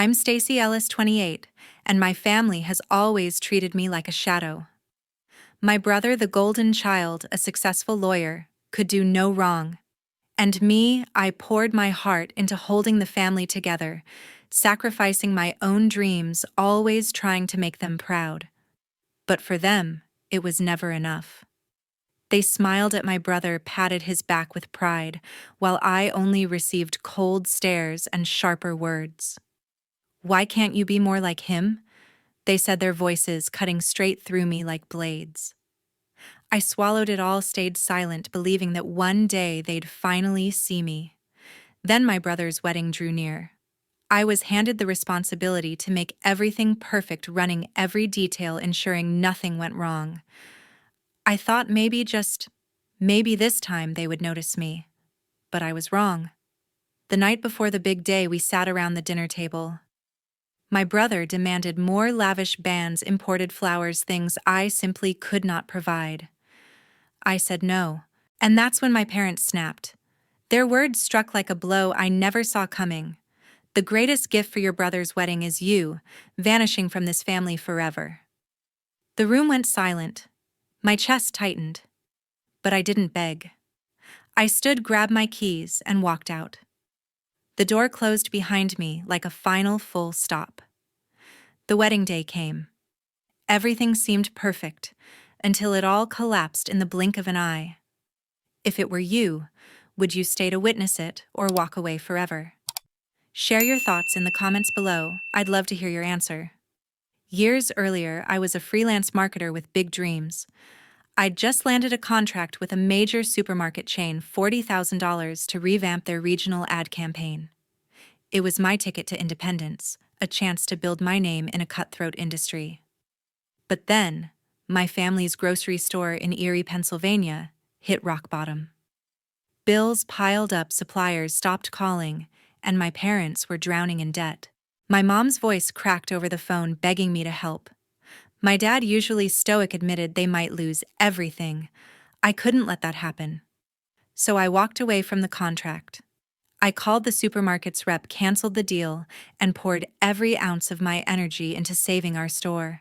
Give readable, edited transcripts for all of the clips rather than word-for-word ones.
I'm Stacy Ellis, 28, and my family has always treated me like a shadow. My brother, the golden child, a successful lawyer, could do no wrong. And me, I poured my heart into holding the family together, sacrificing my own dreams, always trying to make them proud. But for them, it was never enough. They smiled at my brother, patted his back with pride, while I only received cold stares and sharper words. "Why can't you be more like him?" they said, their voices cutting straight through me like blades. I swallowed it all, stayed silent, believing that one day they'd finally see me. Then my brother's wedding drew near. I was handed the responsibility to make everything perfect, running every detail, ensuring nothing went wrong. I thought maybe this time they would notice me. But I was wrong. The night before the big day, we sat around the dinner table. My brother demanded more lavish bands, imported flowers, things I simply could not provide. I said no, and that's when my parents snapped. Their words struck like a blow I never saw coming. "The greatest gift for your brother's wedding is you, vanishing from this family forever." The room went silent. My chest tightened. But I didn't beg. I stood, grabbed my keys, and walked out. The door closed behind me like a final full stop. The wedding day came. Everything seemed perfect, until it all collapsed in the blink of an eye. If it were you, would you stay to witness it or walk away forever? Share your thoughts in the comments below. I'd love to hear your answer. Years earlier, I was a freelance marketer with big dreams. I'd just landed a contract with a major supermarket chain, $40,000 to revamp their regional ad campaign. It was my ticket to independence, a chance to build my name in a cutthroat industry. But then, my family's grocery store in Erie, Pennsylvania, hit rock bottom. Bills piled up, suppliers stopped calling, and my parents were drowning in debt. My mom's voice cracked over the phone, begging me to help. My dad, usually stoic, admitted they might lose everything. I couldn't let that happen. So I walked away from the contract. I called the supermarket's rep, canceled the deal, and poured every ounce of my energy into saving our store.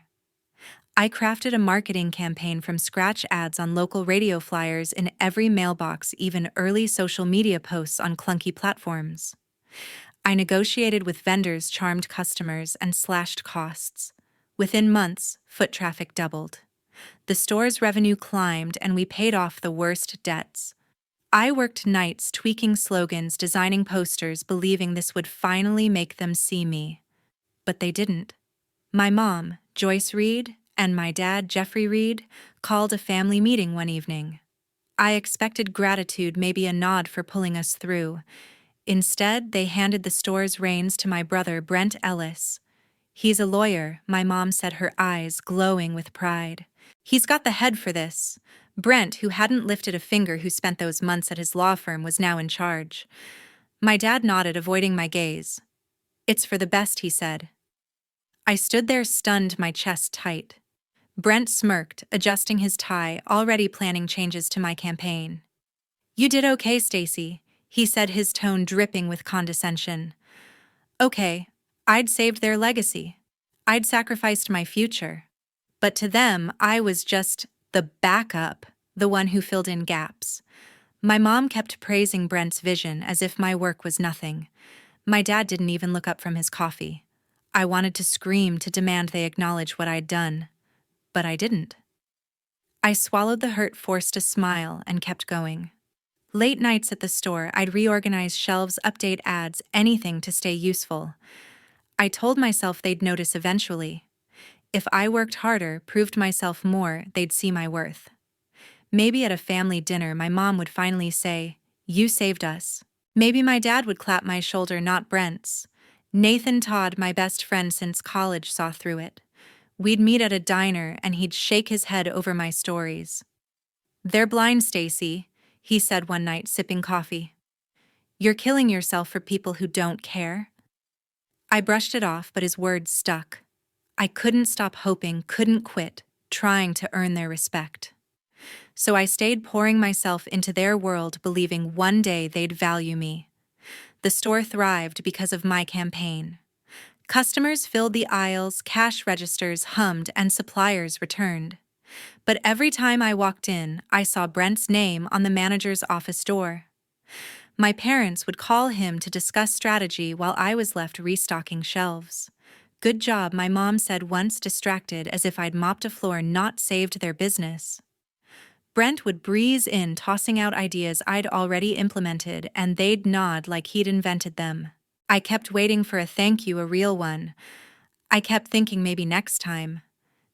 I crafted a marketing campaign from scratch, ads on local radio, flyers in every mailbox, even early social media posts on clunky platforms. I negotiated with vendors, charmed customers, and slashed costs. Within months, foot traffic doubled. The store's revenue climbed, and we paid off the worst debts. I worked nights tweaking slogans, designing posters, believing this would finally make them see me. But they didn't. My mom, Joyce Reed, and my dad, Jeffrey Reed, called a family meeting one evening. I expected gratitude, maybe a nod for pulling us through. Instead, they handed the store's reins to my brother, Brent Ellis. "He's a lawyer," my mom said, her eyes glowing with pride. "He's got the head for this." Brent, who hadn't lifted a finger, who spent those months at his law firm, was now in charge. My dad nodded, avoiding my gaze. "It's for the best," he said. I stood there, stunned, my chest tight. Brent smirked, adjusting his tie, already planning changes to my campaign. "You did okay, Stacy," he said, his tone dripping with condescension. Okay, I'd saved their legacy. I'd sacrificed my future. But to them, I was just the backup, the one who filled in gaps. My mom kept praising Brent's vision as if my work was nothing. My dad didn't even look up from his coffee. I wanted to scream, to demand they acknowledge what I'd done. But I didn't. I swallowed the hurt, forced a smile, and kept going. Late nights at the store, I'd reorganize shelves, update ads, anything to stay useful. I told myself they'd notice eventually. If I worked harder, proved myself more, they'd see my worth. Maybe at a family dinner, my mom would finally say, "You saved us." Maybe my dad would clap my shoulder, not Brent's. Nathan Todd, my best friend since college, saw through it. We'd meet at a diner, and he'd shake his head over my stories. "They're blind, Stacy," he said one night, sipping coffee. "You're killing yourself for people who don't care." I brushed it off, but his words stuck. I couldn't stop hoping, couldn't quit, trying to earn their respect. So I stayed, pouring myself into their world, believing one day they'd value me. The store thrived because of my campaign. Customers filled the aisles, cash registers hummed, and suppliers returned. But every time I walked in, I saw Brent's name on the manager's office door. My parents would call him to discuss strategy while I was left restocking shelves. "Good job," my mom said once, distracted as if I'd mopped a floor, not saved their business. Brent would breeze in, tossing out ideas I'd already implemented, and they'd nod like he'd invented them. I kept waiting for a thank you, a real one. I kept thinking maybe next time.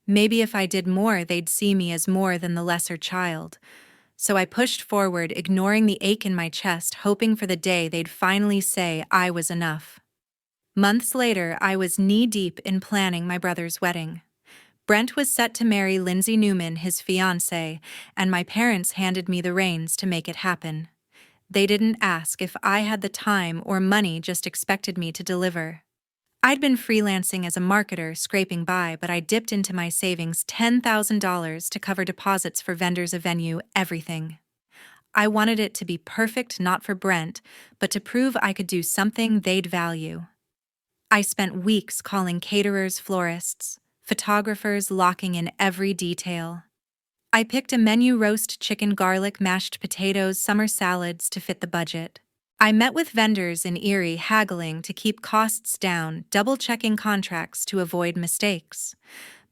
Maybe if I did more, they'd see me as more than the lesser child. So I pushed forward, ignoring the ache in my chest, hoping for the day they'd finally say I was enough. Months later, I was knee-deep in planning my brother's wedding. Brent was set to marry Lindsay Newman, his fiancée, and my parents handed me the reins to make it happen. They didn't ask if I had the time or money, just expected me to deliver. I'd been freelancing as a marketer, scraping by, but I dipped into my savings $10,000 to cover deposits for vendors, a venue, everything. I wanted it to be perfect, not for Brent, but to prove I could do something they'd value. I spent weeks calling caterers, florists, photographers, locking in every detail. I picked a menu: roast chicken, garlic, mashed potatoes, summer salads to fit the budget. I met with vendors in Erie, haggling to keep costs down, double-checking contracts to avoid mistakes.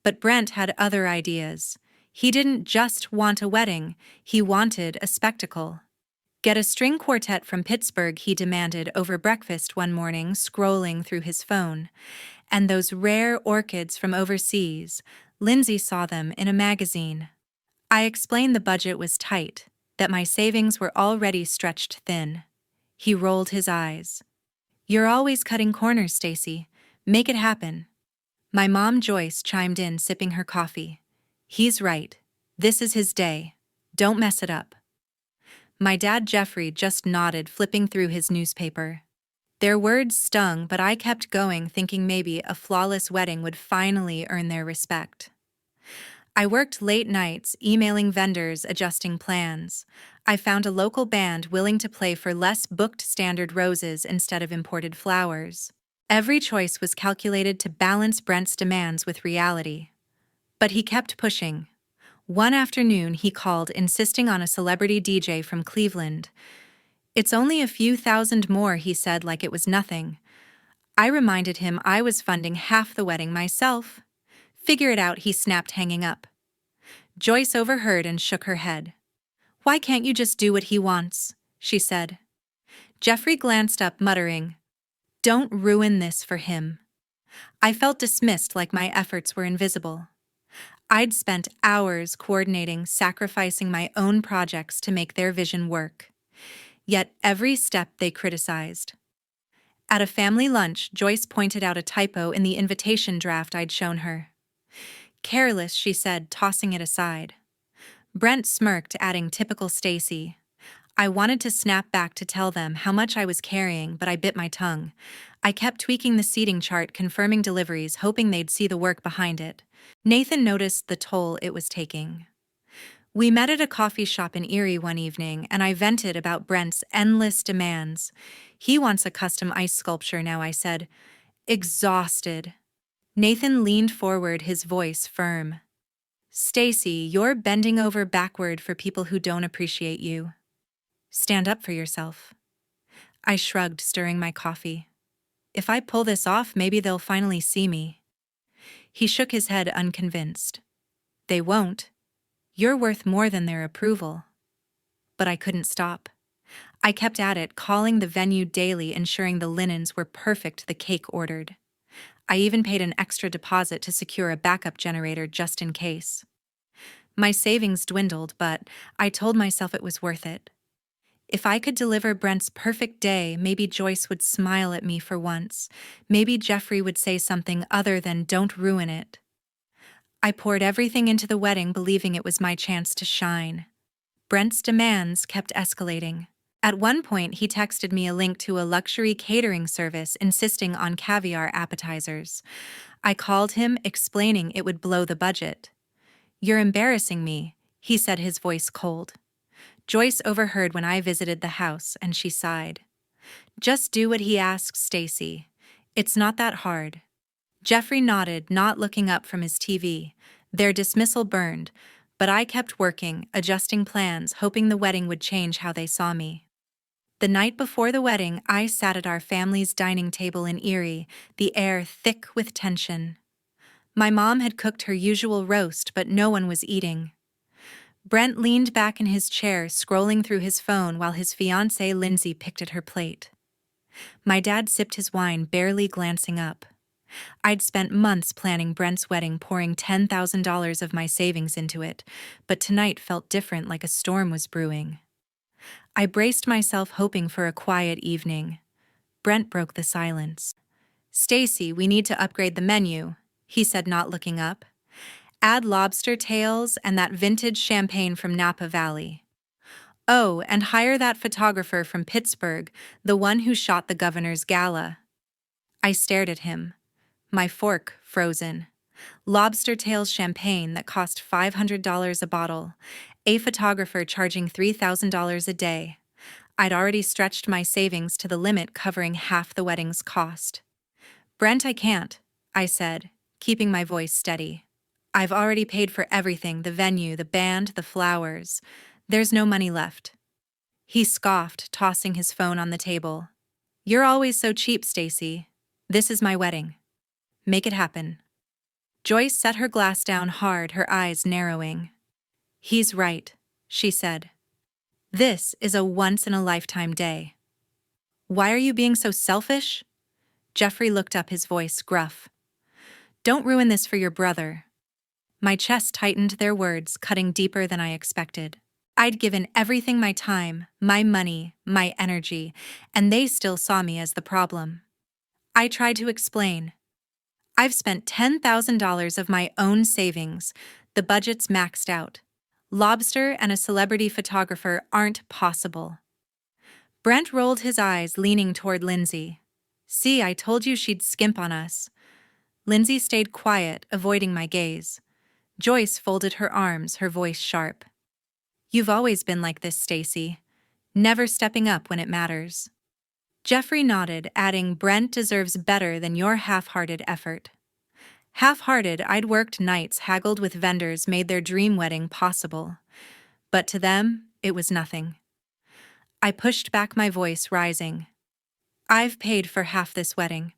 But Brent had other ideas. He didn't just want a wedding, he wanted a spectacle. "Get a string quartet from Pittsburgh," he demanded over breakfast one morning, scrolling through his phone. "And those rare orchids from overseas, Lindsay saw them in a magazine." I explained the budget was tight, that my savings were already stretched thin. He rolled his eyes. "You're always cutting corners, Stacy. Make it happen." My mom, Joyce, chimed in, sipping her coffee. "He's right. This is his day. Don't mess it up." My dad, Jeffrey, just nodded, flipping through his newspaper. Their words stung, but I kept going, thinking maybe a flawless wedding would finally earn their respect. I worked late nights, emailing vendors, adjusting plans. I found a local band willing to play for less, booked standard roses instead of imported flowers. Every choice was calculated to balance Brent's demands with reality. But he kept pushing. One afternoon, he called, insisting on a celebrity DJ from Cleveland. "It's only a few thousand more," he said, like it was nothing. I reminded him I was funding half the wedding myself. "Figure it out," he snapped, hanging up. Joyce overheard and shook her head. "Why can't you just do what he wants?" she said. Jeffrey glanced up, muttering, "Don't ruin this for him." I felt dismissed, like my efforts were invisible. I'd spent hours coordinating, sacrificing my own projects to make their vision work. Yet every step they criticized. At a family lunch, Joyce pointed out a typo in the invitation draft I'd shown her. "Careless," she said, tossing it aside. Brent smirked, adding, "Typical Stacy." I wanted to snap back to tell them how much I was carrying, but I bit my tongue. I kept tweaking the seating chart, confirming deliveries, hoping they'd see the work behind it. Nathan noticed the toll it was taking. We met at a coffee shop in Erie one evening, and I vented about Brent's endless demands. "He wants a custom ice sculpture now," I said. Exhausted. Nathan leaned forward, his voice firm. "Stacy, you're bending over backward for people who don't appreciate you. Stand up for yourself." I shrugged, stirring my coffee. "If I pull this off, maybe they'll finally see me." He shook his head, unconvinced. "They won't. You're worth more than their approval." But I couldn't stop. I kept at it, calling the venue daily, ensuring the linens were perfect, the cake ordered. I even paid an extra deposit to secure a backup generator just in case. My savings dwindled, but I told myself it was worth it. If I could deliver Brent's perfect day, maybe Joyce would smile at me for once. Maybe Jeffrey would say something other than "Don't ruin it." I poured everything into the wedding, believing it was my chance to shine. Brent's demands kept escalating. At one point, he texted me a link to a luxury catering service, insisting on caviar appetizers. I called him, explaining it would blow the budget. "You're embarrassing me," he said, his voice cold. Joyce overheard when I visited the house, and she sighed. "Just do what he asks, Stacy. It's not that hard." Jeffrey nodded, not looking up from his TV. Their dismissal burned, but I kept working, adjusting plans, hoping the wedding would change how they saw me. The night before the wedding, I sat at our family's dining table in Erie, the air thick with tension. My mom had cooked her usual roast, but no one was eating. Brent leaned back in his chair, scrolling through his phone while his fiancée Lindsay picked at her plate. My dad sipped his wine, barely glancing up. I'd spent months planning Brent's wedding, pouring $10,000 of my savings into it, but tonight felt different, like a storm was brewing. I braced myself, hoping for a quiet evening. Brent broke the silence. "Stacy, we need to upgrade the menu," he said, not looking up. "Add lobster tails and that vintage champagne from Napa Valley. Oh, and hire that photographer from Pittsburgh, the one who shot the governor's gala." I stared at him, my fork frozen. Lobster tails champagne that cost $500 a bottle, a photographer charging $3,000 a day. I'd already stretched my savings to the limit, covering half the wedding's cost. "Brent, I can't," I said, keeping my voice steady. "I've already paid for everything, the venue, the band, the flowers. There's no money left." He scoffed, tossing his phone on the table. "You're always so cheap, Stacy. This is my wedding. Make it happen." Joyce set her glass down hard, her eyes narrowing. "He's right," she said. "This is a once-in-a-lifetime day." "Why are you being so selfish?" Jeffrey looked up, his voice gruff. "Don't ruin this for your brother." My chest tightened, their words cutting deeper than I expected. I'd given everything, my time, my money, my energy, and they still saw me as the problem. I tried to explain. "I've spent $10,000 of my own savings. The budget's maxed out. Lobster and a celebrity photographer aren't possible." Brent rolled his eyes, leaning toward Lindsay. "See, I told you she'd skimp on us." Lindsay stayed quiet, avoiding my gaze. Joyce folded her arms, her voice sharp. "You've always been like this, Stacy. Never stepping up when it matters." Jeffrey nodded, adding, "Brent deserves better than your half-hearted effort." Half-hearted, I'd worked nights, haggled with vendors, made their dream wedding possible. But to them, it was nothing. I pushed back, my voice rising. "I've paid for half this wedding.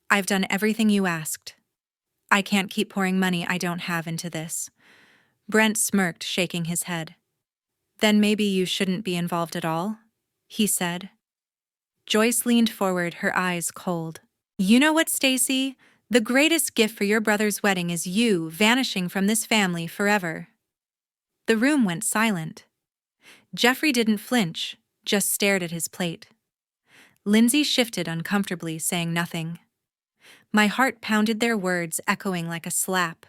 I've done everything you asked. I can't keep pouring money I don't have into this." Brent smirked, shaking his head. "Then maybe you shouldn't be involved at all?" he said. Joyce leaned forward, her eyes cold. "You know what, Stacy? The greatest gift for your brother's wedding is you vanishing from this family forever." The room went silent. Jeffrey didn't flinch, just stared at his plate. Lindsay shifted uncomfortably, saying nothing. My heart pounded, their words echoing like a slap.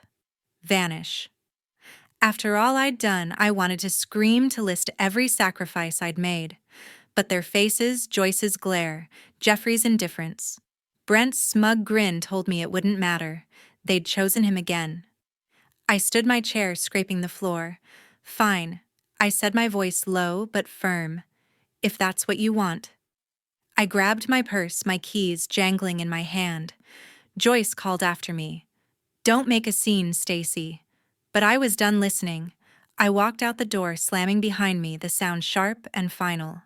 Vanish. After all I'd done, I wanted to scream, to list every sacrifice I'd made. But their faces, Joyce's glare, Jeffrey's indifference, Brent's smug grin told me it wouldn't matter. They'd chosen him again. I stood my chair, scraping the floor. "Fine," I said, my voice low but firm. "If that's what you want." I grabbed my purse, my keys jangling in my hand. Joyce called after me. "Don't make a scene, Stacy." But I was done listening. I walked out the door, slamming behind me, the sound sharp and final.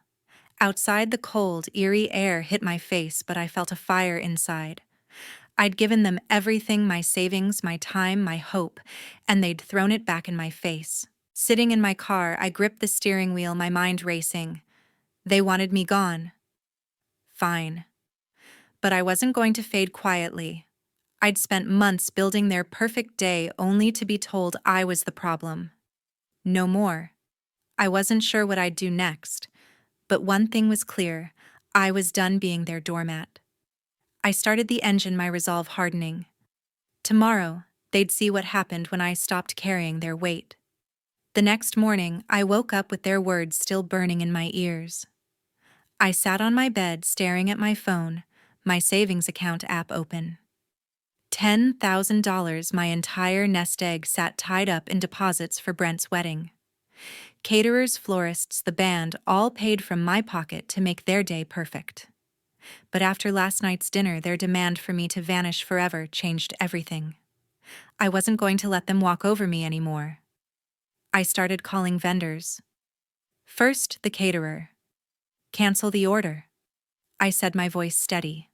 Outside, the cold, eerie air hit my face, but I felt a fire inside. I'd given them everything, my savings, my time, my hope, and they'd thrown it back in my face. Sitting in my car, I gripped the steering wheel, my mind racing. They wanted me gone. Fine. But I wasn't going to fade quietly. I'd spent months building their perfect day, only to be told I was the problem. No more. I wasn't sure what I'd do next. But one thing was clear: I was done being their doormat. I started the engine, my resolve hardening. Tomorrow, they'd see what happened when I stopped carrying their weight. The next morning, I woke up with their words still burning in my ears. I sat on my bed, staring at my phone, my savings account app open. $10,000, my entire nest egg, sat tied up in deposits for Brent's wedding. Caterers, florists, the band, all paid from my pocket to make their day perfect. But after last night's dinner, their demand for me to vanish forever changed everything. I wasn't going to let them walk over me anymore. I started calling vendors. First, the caterer. Cancel the order, I said, my voice steady.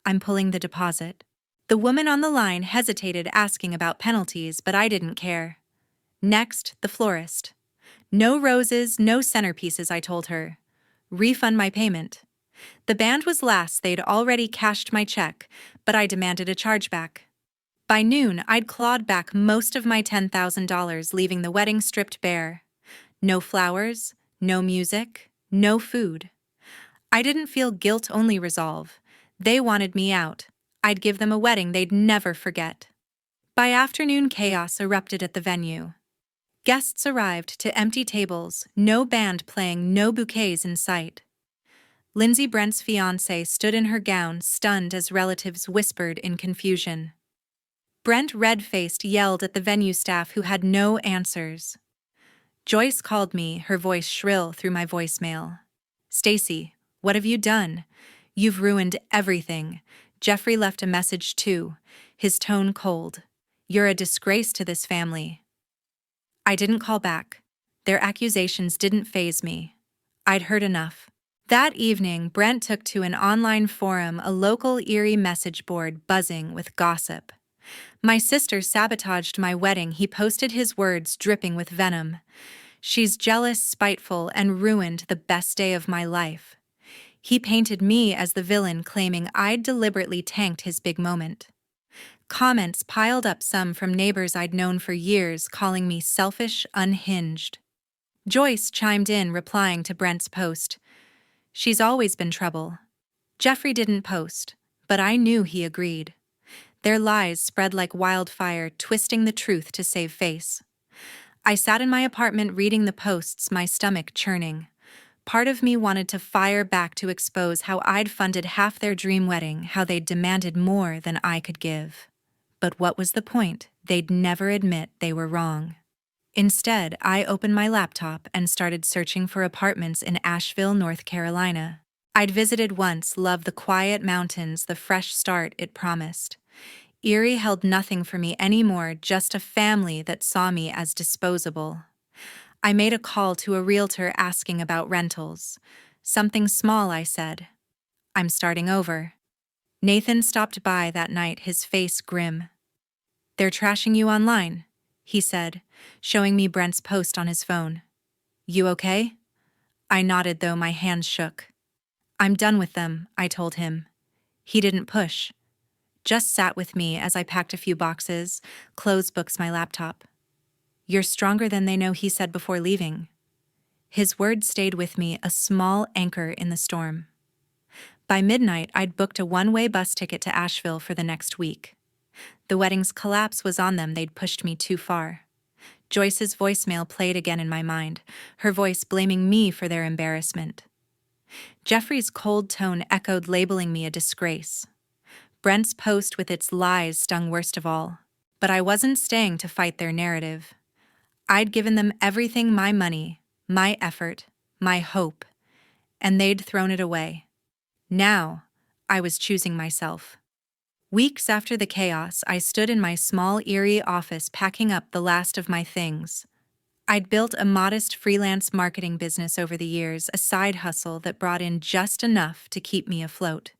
I'm pulling the deposit. The woman on the line hesitated, asking about penalties, but I didn't care. Next, the florist. No roses, no centerpieces, I told her. Refund my payment. The band was last. They'd already cashed my check, but I demanded a chargeback. By noon, I'd clawed back most of my $10,000, leaving the wedding stripped bare. No flowers, no music, no food. I didn't feel guilt, only resolve. They wanted me out. I'd give them a wedding they'd never forget. By afternoon, chaos erupted at the venue. Guests arrived to empty tables, no band playing, no bouquets in sight. Lindsay, Brent's fiancé, stood in her gown, stunned as relatives whispered in confusion. Brent, red-faced, yelled at the venue staff who had no answers. Joyce called me, her voice shrill through my voicemail. Stacy, what have you done? You've ruined everything. Jeffrey left a message too, his tone cold. You're a disgrace to this family. I didn't call back. Their accusations didn't faze me. I'd heard enough. That evening, Brent took to an online forum, a local Erie message board buzzing with gossip. My sister sabotaged my wedding, he posted, his words dripping with venom. She's jealous, spiteful, and ruined the best day of my life. He painted me as the villain, claiming I'd deliberately tanked his big moment. Comments piled up, some from neighbors I'd known for years, calling me selfish, unhinged. Joyce chimed in, replying to Brent's post. She's always been trouble. Jeffrey didn't post, but I knew he agreed. Their lies spread like wildfire, twisting the truth to save face. I sat in my apartment reading the posts, my stomach churning. Part of me wanted to fire back, to expose how I'd funded half their dream wedding, how they'd demanded more than I could give. But what was the point? They'd never admit they were wrong. Instead, I opened my laptop and started searching for apartments in Asheville, North Carolina. I'd visited once, loved the quiet mountains, the fresh start it promised. Erie held nothing for me anymore, just a family that saw me as disposable. I made a call to a realtor asking about rentals. Something small, I said. I'm starting over. Nathan stopped by that night, his face grim. They're trashing you online, he said, showing me Brent's post on his phone. You okay? I nodded, though my hands shook. I'm done with them, I told him. He didn't push. Just sat with me as I packed a few boxes, closed books, my laptop. You're stronger than they know, he said before leaving. His words stayed with me, a small anchor in the storm. By midnight, I'd booked a one-way bus ticket to Asheville for the next week. The wedding's collapse was on them. They'd pushed me too far. Joyce's voicemail played again in my mind, her voice blaming me for their embarrassment. Jeffrey's cold tone echoed, labeling me a disgrace. Brent's post with its lies stung worst of all. But I wasn't staying to fight their narrative. I'd given them everything, my money, my effort, my hope, and they'd thrown it away. Now, I was choosing myself. Weeks after the chaos, I stood in my small Erie office packing up the last of my things. I'd built a modest freelance marketing business over the years, a side hustle that brought in just enough to keep me afloat.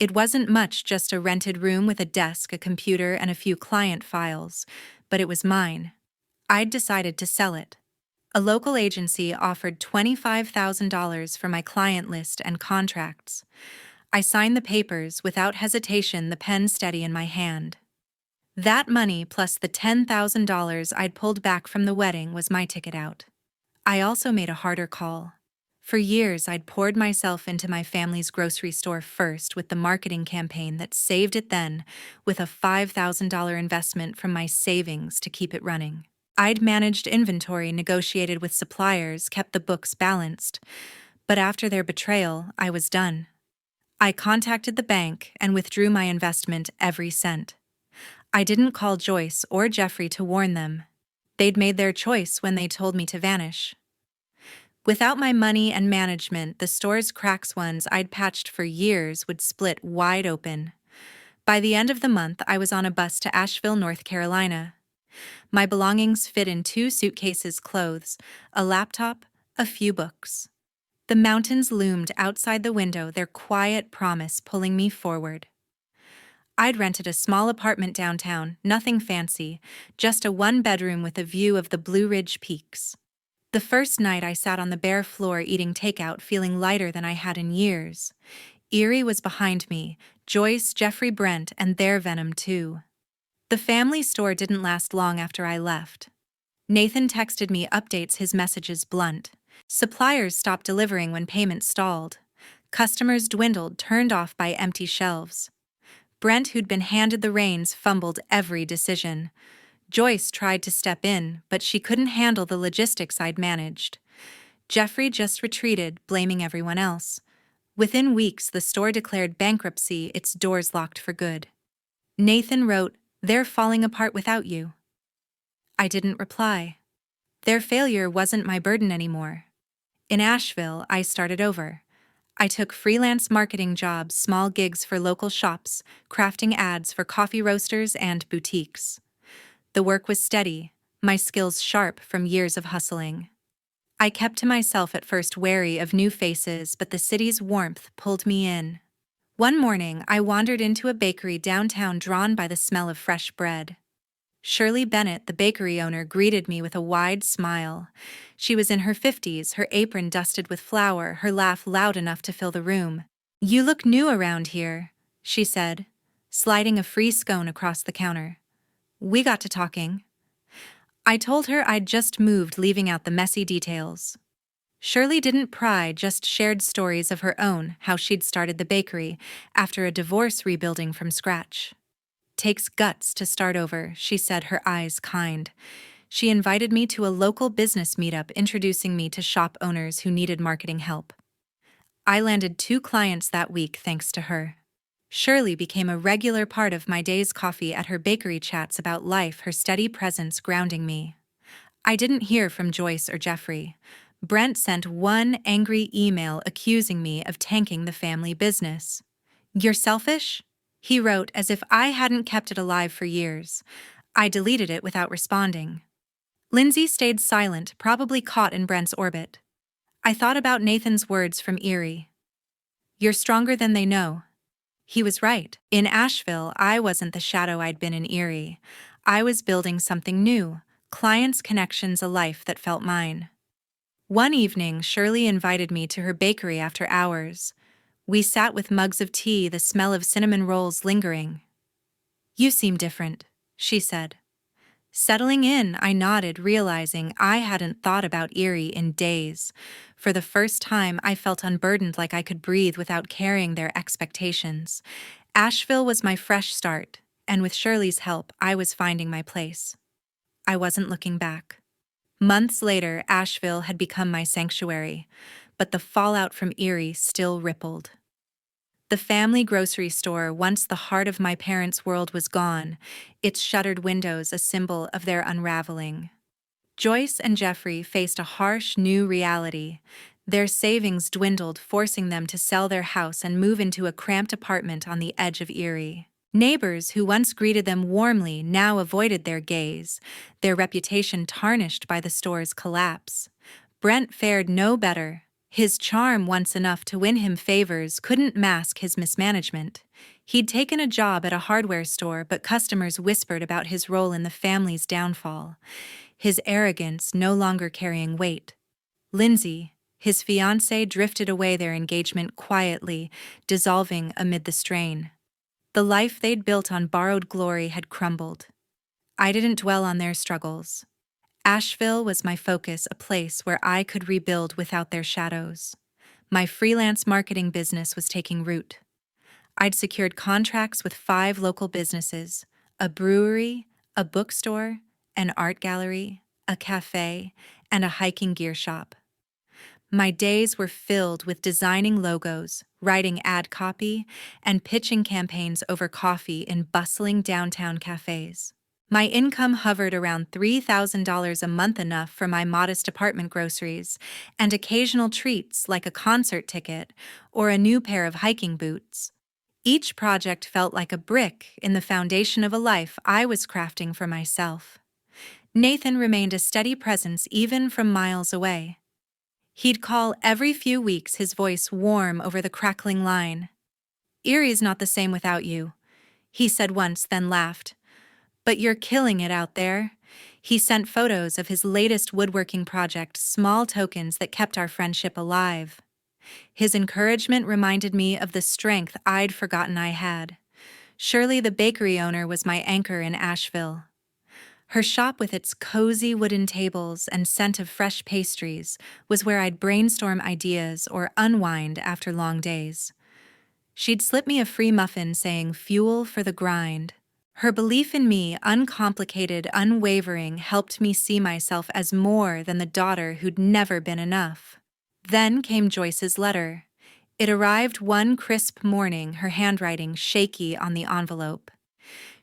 It wasn't much, just a rented room with a desk, a computer, and a few client files, but it was mine. I'd decided to sell it. A local agency offered $25,000 for my client list and contracts. I signed the papers without hesitation, the pen steady in my hand. That money, plus the $10,000 I'd pulled back from the wedding, was my ticket out. I also made a harder call. For years, I'd poured myself into my family's grocery store, first with the marketing campaign that saved it, then with a $5,000 investment from my savings to keep it running. I'd managed inventory, negotiated with suppliers, kept the books balanced. But after their betrayal, I was done. I contacted the bank and withdrew my investment, every cent. I didn't call Joyce or Jeffrey to warn them. They'd made their choice when they told me to vanish. Without my money and management, the store's cracks ones I'd patched for years would split wide open. By the end of the month, I was on a bus to Asheville, North Carolina. My belongings fit in 2 suitcases, clothes, a laptop, a few books. The mountains loomed outside the window, their quiet promise pulling me forward. I'd rented a small apartment downtown, nothing fancy, just a 1-bedroom with a view of the Blue Ridge Peaks. The first night I sat on the bare floor eating takeout, feeling lighter than I had in years. Erie was behind me, Joyce, Jeffrey, Brent, and their venom too. The family store didn't last long after I left. Nathan texted me updates, his messages blunt. Suppliers stopped delivering when payments stalled. Customers dwindled, turned off by empty shelves. Brent, who'd been handed the reins, fumbled every decision. Joyce tried to step in, but she couldn't handle the logistics I'd managed. Jeffrey just retreated, blaming everyone else. Within weeks, the store declared bankruptcy, its doors locked for good. Nathan wrote, "They're falling apart without you." I didn't reply. Their failure wasn't my burden anymore. In Asheville, I started over. I took freelance marketing jobs, small gigs for local shops, crafting ads for coffee roasters and boutiques. The work was steady, my skills sharp from years of hustling. I kept to myself at first, wary of new faces, but the city's warmth pulled me in. One morning, I wandered into a bakery downtown, drawn by the smell of fresh bread. Shirley Bennett, the bakery owner, greeted me with a wide smile. She was in her 50s, her apron dusted with flour, her laugh loud enough to fill the room. "You look new around here," she said, sliding a free scone across the counter. We got to talking. I told her I'd just moved, leaving out the messy details. Shirley didn't pry, just shared stories of her own, how she'd started the bakery after a divorce, rebuilding from scratch. "Takes guts to start over," she said, her eyes kind. She invited me to a local business meetup, introducing me to shop owners who needed marketing help. I landed 2 clients that week thanks to her. Shirley became a regular part of my day's coffee at her bakery, chats about life, her steady presence grounding me. I didn't hear from Joyce or Jeffrey. Brent sent one angry email accusing me of tanking the family business. "You're selfish?" he wrote, as if I hadn't kept it alive for years. I deleted it without responding. Lindsay stayed silent, probably caught in Brent's orbit. I thought about Nathan's words from Erie. "You're stronger than they know." He was right. In Asheville, I wasn't the shadow I'd been in Erie. I was building something new, clients, connections, a life that felt mine. One evening, Shirley invited me to her bakery after hours. We sat with mugs of tea, the smell of cinnamon rolls lingering. "You seem different," she said. Settling in, I nodded, realizing I hadn't thought about Erie in days. For the first time, I felt unburdened, like I could breathe without carrying their expectations. Asheville was my fresh start, and with Shirley's help, I was finding my place. I wasn't looking back. Months later, Asheville had become my sanctuary, but the fallout from Erie still rippled. The family grocery store, once the heart of my parents' world, was gone, its shuttered windows a symbol of their unraveling. Joyce and Jeffrey faced a harsh new reality. Their savings dwindled, forcing them to sell their house and move into a cramped apartment on the edge of Erie. Neighbors who once greeted them warmly now avoided their gaze, their reputation tarnished by the store's collapse. Brent fared no better. His charm, once enough to win him favors, couldn't mask his mismanagement. He'd taken a job at a hardware store, but customers whispered about his role in the family's downfall, his arrogance no longer carrying weight. Lindsay, his fiancée, drifted away, their engagement quietly dissolving amid the strain. The life they'd built on borrowed glory had crumbled. I didn't dwell on their struggles. Asheville was my focus, a place where I could rebuild without their shadows. My freelance marketing business was taking root. I'd secured contracts with 5 local businesses: a brewery, a bookstore, an art gallery, a cafe, and a hiking gear shop. My days were filled with designing logos, writing ad copy, and pitching campaigns over coffee in bustling downtown cafes. My income hovered around $3,000 a month, enough for my modest apartment groceries and occasional treats like a concert ticket or a new pair of hiking boots. Each project felt like a brick in the foundation of a life I was crafting for myself. Nathan remained a steady presence even from miles away. He'd call every few weeks, his voice warm over the crackling line. "Erie's not the same without you," he said once, then laughed. "But you're killing it out there." He sent photos of his latest woodworking project, small tokens that kept our friendship alive. His encouragement reminded me of the strength I'd forgotten I had. Shirley, the bakery owner, was my anchor in Asheville. Her shop, with its cozy wooden tables and scent of fresh pastries, was where I'd brainstorm ideas or unwind after long days. She'd slip me a free muffin saying, "Fuel for the grind." Her belief in me, uncomplicated, unwavering, helped me see myself as more than the daughter who'd never been enough. Then came Joyce's letter. It arrived one crisp morning, her handwriting shaky on the envelope.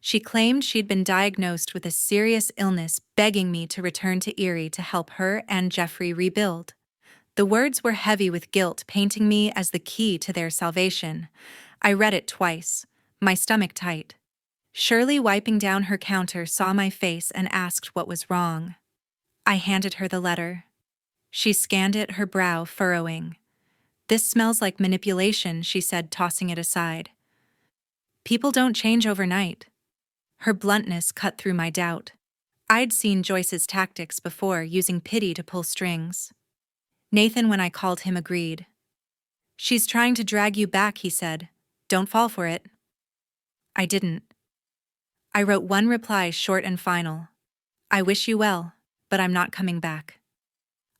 She claimed she'd been diagnosed with a serious illness, begging me to return to Erie to help her and Jeffrey rebuild. The words were heavy with guilt, painting me as the key to their salvation. I read it twice, my stomach tight. Shirley, wiping down her counter, saw my face and asked what was wrong. I handed her the letter. She scanned it, her brow furrowing. "This smells like manipulation," she said, tossing it aside. "People don't change overnight." Her bluntness cut through my doubt. I'd seen Joyce's tactics before, using pity to pull strings. Nathan, when I called him, agreed. "She's trying to drag you back," he said. "Don't fall for it." I didn't. I wrote one reply, short and final. "I wish you well, but I'm not coming back."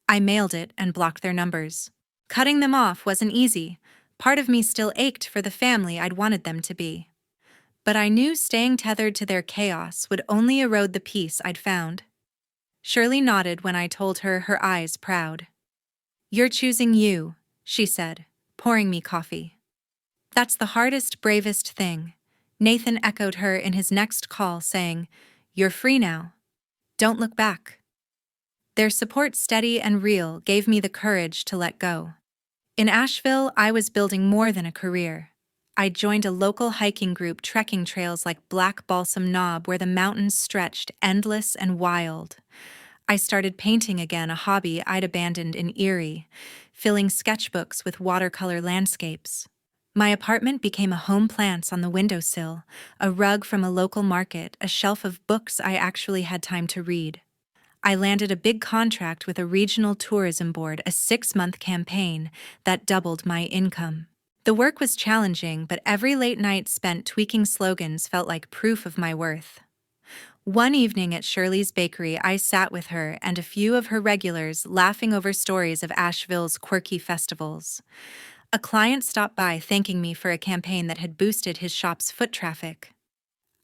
I mailed it and blocked their numbers. Cutting them off wasn't easy. Part of me still ached for the family I'd wanted them to be. But I knew staying tethered to their chaos would only erode the peace I'd found. Shirley nodded when I told her, her eyes proud. "You're choosing you," she said, pouring me coffee. "That's the hardest, bravest thing." Nathan echoed her in his next call, saying, "You're free now. Don't look back." Their support, steady and real, gave me the courage to let go. In Asheville, I was building more than a career. I joined a local hiking group, trekking trails like Black Balsam Knob, where the mountains stretched endless and wild. I started painting again, a hobby I'd abandoned in Erie, filling sketchbooks with watercolor landscapes. My apartment became a home, plants on the windowsill, a rug from a local market, a shelf of books I actually had time to read. I landed a big contract with a regional tourism board, a 6-month campaign that doubled my income. The work was challenging, but every late night spent tweaking slogans felt like proof of my worth. One evening at Shirley's bakery, I sat with her and a few of her regulars, laughing over stories of Asheville's quirky festivals. A client stopped by, thanking me for a campaign that had boosted his shop's foot traffic.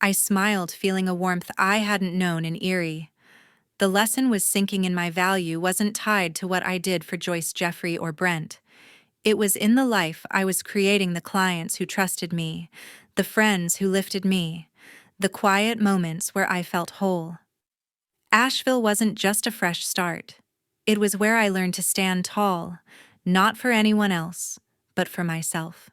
I smiled, feeling a warmth I hadn't known in Erie. The lesson was sinking in. My value wasn't tied to what I did for Joyce, Jeffrey, or Brent. It was in the life I was creating, the clients who trusted me, the friends who lifted me, the quiet moments where I felt whole. Asheville wasn't just a fresh start. It was where I learned to stand tall, not for anyone else, but for myself.